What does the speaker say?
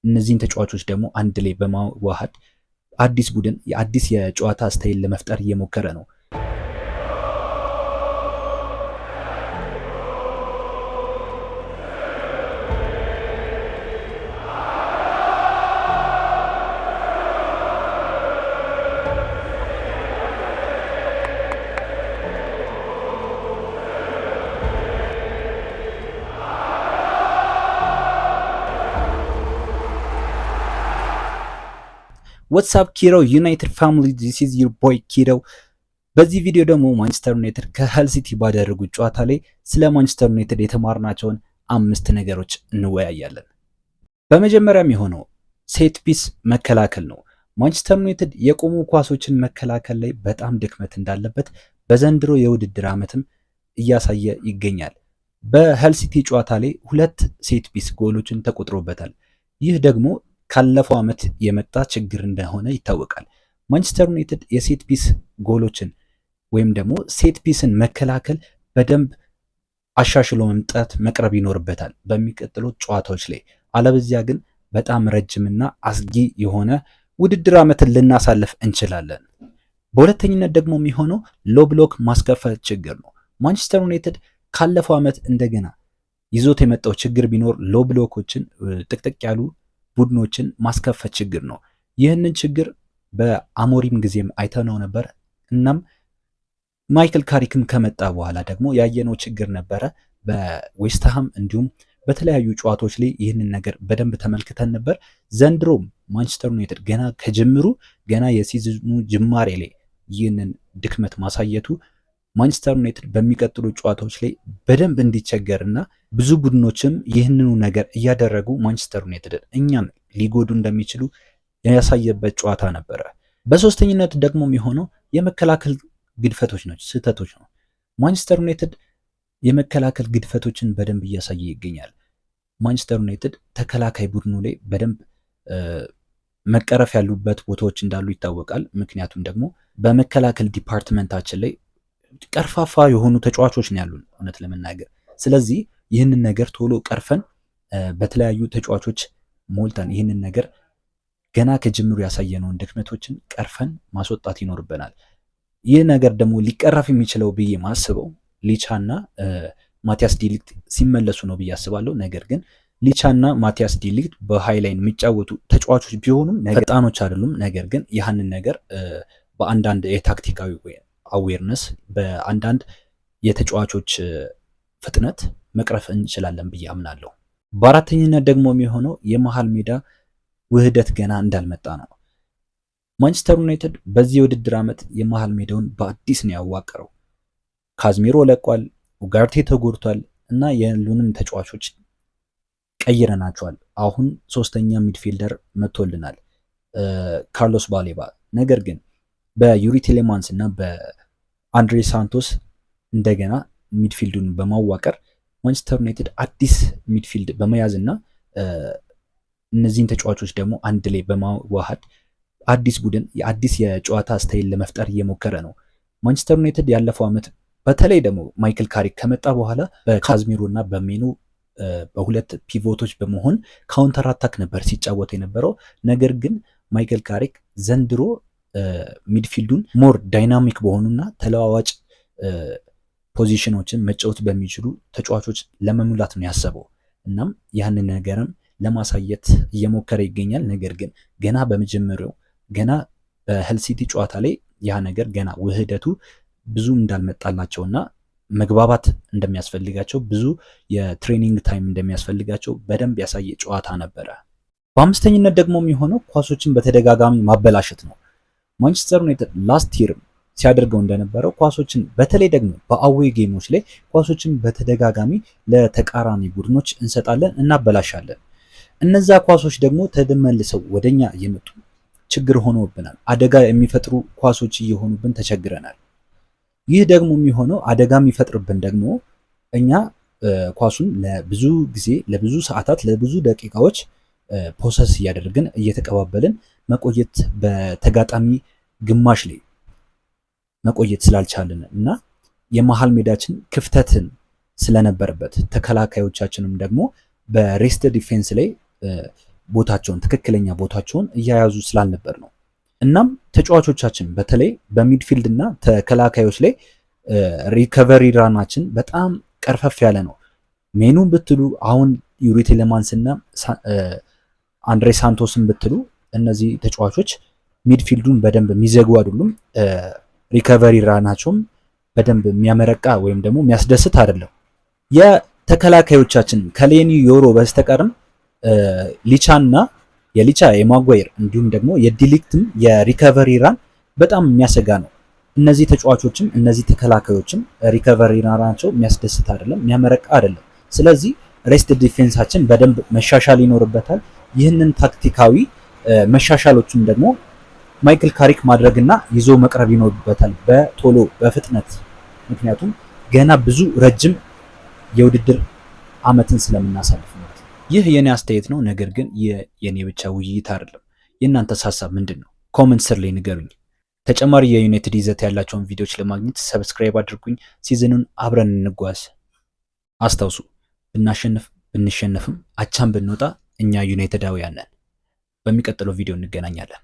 እነዚህን ተጫዋቾች ደግሞ አንድ ላይ በማዋሃድ አዲስ ቡድን የአዲስ የጨዋታ ስታይል ለመፍጠር እየሞከረ ነው። ዋትስአፕ ኪሮ ዩናይትድ ፋሚሊ ዲስ ኢዝ ዩር ቦይ ኪሮ። በዚህ ቪዲዮ ደግሞ ማንቸስተር ዩናይትድ ከሀል ሲቲ ባደረጉት ጨዋታ ላይ ስለ ማንቸስተር ዩናይትድ የተማርናቸውን 5 ነገሮች እንወያያለን። በመጀመሪያም የሆነው ሴት ፒስ መከላከል ነው። ማንቸስተር ዩናይትድ የቆሙ ኳሶችን መከላከል ላይ በጣም ድክመት እንዳለበት በዘንድሮ የውድድር ዓመትም እያሳየ ይገኛል። በሀል ሲቲ ጨዋታ ላይ 2 ሴት ፒስ ጎሎችን ተቆጥሮበታል። ይህ ደግሞ ካለፈው ዓመት የመጣ ችግር እንደሆነ ይታወቃል። ማንቸስተር ዩናይትድ የሴት ፒስ ጎሎችን ወይም ደግሞ ሴት ፒስን መከላከል በደንብ አሻሽሎ መምጣት መቅረብ ይኖርበታል በሚቀጥሉት ጨዋታዎች ላይ። አለበዚያ ግን በጣም ረጅምና አስጊ የሆነ ውድድር ዓመትን ልናሳልፍ እንችላለን። በሁለተኝነት ደግሞ የሚሆነው ሎ ብሎክ ማስከፈት ችግር ነው። ማንቸስተር ዩናይትድ ካለፈው ዓመት እንደገና ይዞት የመጣው ችግር ቢኖር ሎ ብሎኮችን ጥቅጥቅ ያሉ ቡድኖችን ማስከፈት ችግር ነው። ይህንን ችግር በአሞሪም ጊዜም አይተነው ነበር። እናም ማይክል ካሪክም ከመጣ በኋላ ደግሞ ያየነው ችግር ነበረ በዌስትሃም እንዲሁም በተለያዩ ጨዋታዎች ላይ ይህንን ነገር በደንብ ተመልክተን ነበር። ዘንድሮም ማንቸስተር ዩናይትድ ገና ከጅምሩ ገና የሲዝኑ ጅማሬ ላይ ይህንን ድክመት ማሳየቱ ማንቸስተር ዩናይትድ በሚቀጥሉ ጨዋታዎች ላይ በደንብ እንዲቸገርና ብዙ ቡድኖችም ይህንኑ ነገር እያደረጉ ማንቸስተር ዩናይትድ እኛም ሊጎዱ እንደሚችሉ ያሳየበት ጨዋታ ነበረ። በሶስተኝነት ደግሞ የሚሆነው የመከላከል ግድፈቶች ነው፣ ስህተቶች ነው። ማንቸስተር ዩናይትድ የመከላከል ግድፈቶችን በደንብ እያሳየ ይገኛል። ማንቸስተር ዩናይትድ ተከላካይ ቡድኑ ላይ በደንብ መቀረፍ ያሉበት ቦታዎች እንዳሉ ይታወቃል። ምክንያቱም ደግሞ በመከላከል ዲፓርትመንታችን ላይ ቀርፋፋ የሆኑ ተጫዋቾች ነው ያሉን እውነት ለመናገር። ስለዚህ ይህንን ነገር ቶሎ ቀርፈን በተለያዩ ተጫዋቾች ሞልተን ይህንን ነገር ገና ከጅምሩ ያሳየነውን ድክመቶችን ቀርፈን ማስወጣት ይኖርብናል። ይህ ነገር ደግሞ ሊቀረፍ የሚችለው ብዬ ማስበው ሊቻና ማቲያስ ዲሊክት ሲመለሱ ነው ብዬ አስባለሁ። ነገር ግን ሊቻና ማቲያስ ዲሊክት በሃይላይን የሚጫወቱ ተጫዋቾች ቢሆኑም ፈጣኖች አይደሉም። ነገር ግን ያህንን ነገር በአንዳንድ የታክቲካዊ አዌርነስ በአንዳንድ የተጫዋቾች ፍጥነት መቅረፍ እንችላለን ብዬ አምናለሁ። በአራተኝነት ደግሞ የሚሆነው የመሃል ሜዳ ውህደት ገና እንዳልመጣ ነው። ማንቸስተር ዩናይትድ በዚህ የውድድር ዓመት የመሃል ሜዳውን በአዲስ ነው ያዋቀረው። ካዝሚሮ ለቋል፣ ኡጋርቴ ተጎድቷል እና ያሉንም ተጫዋቾች ቀይረናቸዋል። አሁን ሶስተኛ ሚድፊልደር መጥቶልናል ካርሎስ ባሌባ። ነገር ግን በዩሪ ቴሌማንስ እና በአንድሬ ሳንቶስ እንደገና ሚድፊልዱን በማዋቀር ማንቸስተር ዩናይትድ አዲስ ሚድፊልድ በመያዝ እና እነዚህን ተጫዋቾች ደግሞ አንድ ላይ በማዋሃድ አዲስ ቡድን የአዲስ የጨዋታ ስታይል ለመፍጠር እየሞከረ ነው። ማንቸስተር ዩናይትድ ያለፈው ዓመት በተለይ ደግሞ ማይክል ካሪክ ከመጣ በኋላ በካዝሚሮ እና በሜኑ በሁለት ፒቮቶች በመሆን ካውንተር አታክ ነበር ሲጫወት የነበረው። ነገር ግን ማይክል ካሪክ ዘንድሮ ሚድፊልዱን ሞር ዳይናሚክ በሆኑና ተለዋዋጭ ፖዚሽኖችን መጫወት በሚችሉ ተጫዋቾች ለመሙላት ነው ያሰበው። እናም ያንን ነገርም ለማሳየት እየሞከረ ይገኛል። ነገር ግን ገና በመጀመሪያው ገና በሀል ሲቲ ጨዋታ ላይ ያ ነገር ገና ውህደቱ ብዙ እንዳልመጣላቸውና መግባባት እንደሚያስፈልጋቸው ብዙ የትሬኒንግ ታይም እንደሚያስፈልጋቸው በደንብ ያሳየ ጨዋታ ነበረ። በአምስተኝነት ደግሞ የሚሆነው ኳሶችን በተደጋጋሚ ማበላሸት ነው። ማንቸስተር ዩናይትድ ላስት ይር ሲያደርገው እንደነበረው ኳሶችን በተለይ ደግሞ በአዌይ ጌሞች ላይ ኳሶችን በተደጋጋሚ ለተቃራኒ ቡድኖች እንሰጣለን፣ እናበላሻለን። እነዛ ኳሶች ደግሞ ተመልሰው ወደኛ እየመጡ ችግር ሆኖብናል። አደጋ የሚፈጥሩ ኳሶች እየሆኑብን ተቸግረናል። ይህ ደግሞ የሚሆነው አደጋ የሚፈጥርብን ደግሞ እኛ ኳሱን ለብዙ ጊዜ ለብዙ ሰዓታት ለብዙ ደቂቃዎች ፖሰስ እያደረግን እየተቀባበልን መቆየት በተጋጣሚ ግማሽ ላይ መቆየት ስላልቻልን እና የመሃል ሜዳችን ክፍተትን ስለነበረበት ተከላካዮቻችንም ደግሞ በሬስት ዲፌንስ ላይ ቦታቸውን ትክክለኛ ቦታቸውን እያያዙ ስላልነበር ነው። እናም ተጫዋቾቻችን በተለይ በሚድፊልድ እና ተከላካዮች ላይ ሪከቨሪ ራናችን በጣም ቀርፈፍ ያለ ነው። ሜኑን ብትሉ አሁን ዩሪ ቲሌማንስ እና አንድሬ ሳንቶስን ብትሉ እነዚህ ተጫዋቾች ሚድፊልዱን በደንብ የሚዘጉ አይደሉም። ሪከቨሪ ራናቸውም በደንብ የሚያመረቃ ወይም ደግሞ የሚያስደስት አይደለም። የተከላካዮቻችን ከሌኒ ዮሮ በስተቀርም ሊቻና የሊቻ የማጓየር እንዲሁም ደግሞ የዲሊክትም የሪከቨሪ ራን በጣም የሚያሰጋ ነው። እነዚህ ተጫዋቾችም እነዚህ ተከላካዮችም ሪከቨሪ ራናቸው የሚያስደስት አይደለም፣ የሚያመረቃ አይደለም። ስለዚህ ሬስት ዲፌንሳችን በደንብ መሻሻል ይኖርበታል። ይህንን ታክቲካዊ መሻሻሎችን ደግሞ ማይክል ካሪክ ማድረግና ይዞ መቅረብ ይኖርበታል በቶሎ በፍጥነት። ምክንያቱም ገና ብዙ ረጅም የውድድር ዓመትን ስለምናሳልፍ ማለት ነው። ይህ የኔ አስተያየት ነው። ነገር ግን የኔ ብቻ ውይይት አይደለም። የእናንተስ ሀሳብ ምንድን ነው? ኮመንት ስር ላይ ንገሩኝ። ተጨማሪ የዩናይትድ ይዘት ያላቸውን ቪዲዮዎች ለማግኘት ሰብስክራይብ አድርጉኝ። ሲዝኑን አብረን እንጓዝ። አስታውሱ፣ ብንሸነፍም አቻም ብንወጣ እኛ ዩናይትዳውያን ነን። በሚቀጥለው ቪዲዮ እንገናኛለን።